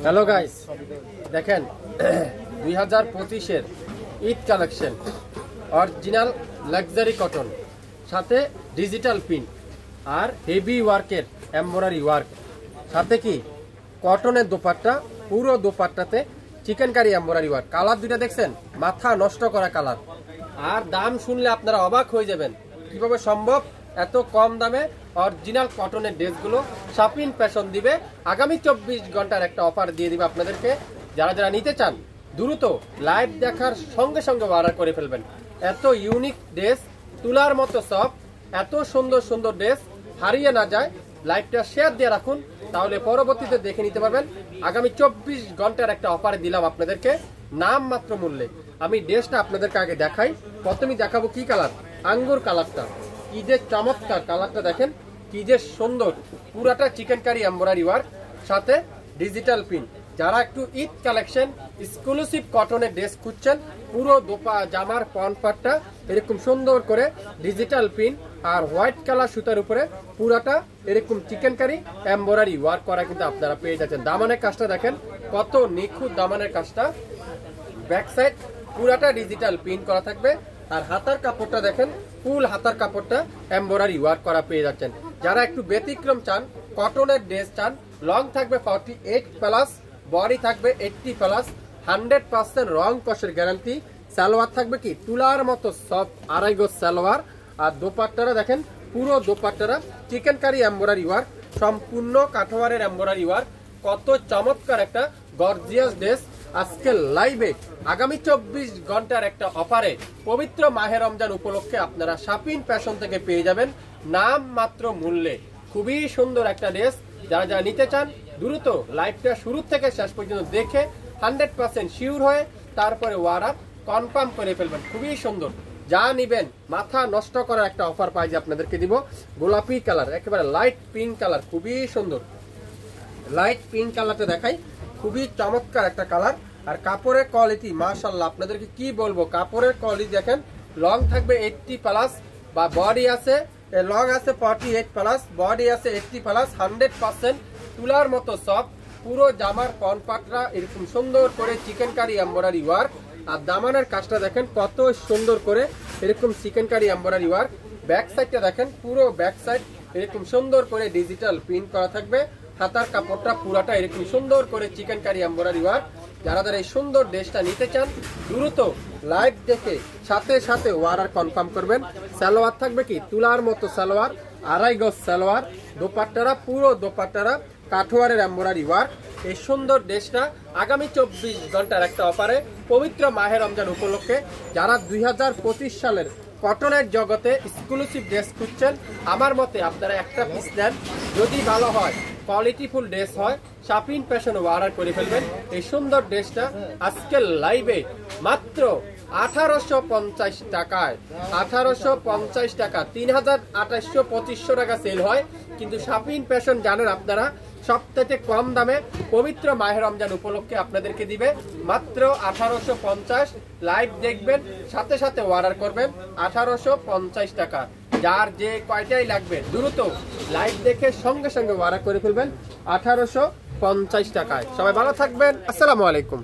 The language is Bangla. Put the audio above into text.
হ্যালো গাইস, দেখেন 2025-এর Eid collection original luxury cotton, সাথে ডিজিটাল প্রিন্ট আর হেভি ওয়ার্কের এমব্রয়ডারি ওয়ার্ক, সাথে কি কটনের দোপাট্টা, পুরো দোপাট্টাতে চিকেনকারি এমব্রয়ডারি ওয়ার্ক। কালার দুইটা দেখছেন, মাথা নষ্ট করা কালার। আর দাম শুনলে আপনারা অবাক হয়ে যাবেন, কিভাবে সম্ভব এত কম দামে অরিজিনাল কটনের ড্রেসগুলো শাপিন ফ্যাশন দিবে। আগামী 24 ঘন্টার একটা অফার দিয়ে দিবে আপনাদেরকে। যারা যারা নিতে চান দ্রুত লাইভ দেখার সঙ্গে সঙ্গে অর্ডার করে ফেলবেন। এত ইউনিক ড্রেস, তুলার মতো সফট, এত সুন্দর সুন্দর ড্রেস হারিয়ে না যায়। লাইভটা শেয়ার দিয়ে রাখুন, তাহলে পরবর্তীতে দেখে নিতে পারবেন। আগামী 24 ঘন্টার একটা অফারে দিলাম আপনাদেরকে নাম মাত্র মূল্যে। আমি ড্রেসটা আপনাদেরকে আগে দেখাই। প্রথমেই দেখাবো কি কালার, আঙ্গুর কালারটা। কি যে চমৎকার কালারটা, দেখেন কি যে সুন্দর, পুরাটা চিকেনকারি এমব্রয়ডারি ওয়ার্ক, সাথে ডিজিটাল প্রিন্ট। যারা একটু ঈদ কালেকশন এক্সক্লুসিভ কটনের ড্রেস খুঁজছেন, পুরো দোপা জামার পনপাটটা এরকম সুন্দর করে ডিজিটাল প্রিন্ট আর হোয়াইট কালার সুতার উপরে পুরাটা এরকম চিকেনকারি এমব্রয়ডারি ওয়ার্ক করা কিন্তু আপনারা পেয়ে যাচ্ছেন। দামানের কাজটা দেখেন কত নিখুঁত দামানের কাজটা, ব্যাক সাইড পুরাটা ডিজিটাল প্রিন্ট করা থাকবে। আর হাতার কাপড়টা দেখেন, ফুল হাতার কাপড়টা এমব্রয়ডারি ওয়ার্ক করা পেয়ে যাচ্ছেন। যারা একটু ব্যতিক্রম চান, কটনের ড্রেস চান, লং থাকবে 48 প্লাস, বডি থাকবে 80 প্লাস, 100% রং কষের গ্যারান্টি। সালোয়ার থাকবে কি তুলার মতো সফট আড়াই গজ সালোয়ার। আর দোপাট্টারা দেখেন, পুরো দোপাট্টারা চিকেনকারি এমব্রয়ডারি ওয়ার্ক, সম্পূর্ণ কাঠোয়ারের এমব্রয়ডারি ওয়ার্ক। কত চমৎকার একটা গর্জিয়াস ড্রেস। আজকে লাইভে আগামী 24 ঘন্টার একটা অফারে পবিত্র মাহে রমজান উপলক্ষে আপনারা শাপিন ফ্যাশন থেকে পেয়ে যাবেন নাম মাত্র মূল্যে। খুবই সুন্দর একটা ড্রেস। যারা যারা নিতে চান দ্রুত লাইভটা শুরু থেকে শেষ পর্যন্ত দেখে 100% শিওর হয়ে তারপরে ওয়ার্ডার কনফার্ম করে ফেলবেন। খুবই সুন্দর, যা নিবেন মাথা নষ্ট করার একটা অফার পাই যে আপনাদেরকে দিব। গোলাপি কালার, একেবারে লাইট পিঙ্ক কালার, খুবই সুন্দর লাইট পিঙ্ক কালারটা দেখাই। খুবই চমৎকার একটা কালার। আর কাপড়ের কোয়ালিটি মাশাআল্লাহ, আপনাদেরকে কি বলবো, কাপড়ের কোয়ালিটি দেখেন। লং থাকবে 80 প্লাস, বা বডি আছে লং আছে 48 প্লাস, বডি আছে 80 প্লাস, 100% তুলার মতো সফট। পুরো জামার কনপাটরা এরকম সুন্দর করে চিকেনকারি এমব্রয়ডারি ওয়ার্ক। আর দামানের কাজটা দেখেন কত সুন্দর করে এরকম চিকেনকারি এমব্রয়ডারি ওয়ার্ক। ব্যাক সাইডটা দেখেন, পুরো ব্যাক সাইড এরকম সুন্দর করে ডিজিটাল প্রিন্ট করা থাকবে। হাতার কাপড়টা পুরাটা এরকম সুন্দর করে চিকেনকারি এমব্রয়ডারি ওয়ার্ক। যারা যারা এই সুন্দর ড্রেসটা নিতে চান দ্রুত লাইভ দেখে সাথে সাথে অর্ডার কনফার্ম করবেন। সালোয়ার থাকবে কি তুলার মতো সালোয়ার, আড়াই গজ সালোয়ার। দোপাট্টারা পুরো দোপাট্টারা কাঠোয়ারের এমব্রয়ডারি ওয়ার্ক। এই সুন্দর ড্রেসটা আগামী 24 ঘন্টার একটা অফারে পবিত্র মাহে রমজান উপলক্ষে যারা 2025 সালের কটনের জগতে এক্সক্লুসিভ ড্রেস খুঁজছেন, আমার মতে আপনারা একটা পিস নেন, যদি ভালো হয় কোয়ালিটিফুল ড্রেস হয়, শাপিন ফ্যাশন অর্ডার করে ফেলবেন। এই সুন্দর ড্রেসটা আজকের লাইভে মাত্র 1850 টাকায়, 1850 টাকা, 3825 টাকা সেল হয়। কিন্তু শাপিন ফ্যাশন জানেন আপনারা সবথেকে কম দামে পবিত্র মাহে রমজান উপলক্ষে আপনাদেরকে দিবে মাত্র 1850। লাইভ দেখবেন, সাথে সাথে অর্ডার করবেন 1850 টাকা। যার যে কয়টাই লাগবে দ্রুত লাইভ দেখে সঙ্গে সঙ্গে অর্ডার করে ফেলবেন 1850 টাকায়। সবাই ভালো থাকবেন, আসসালামু আলাইকুম।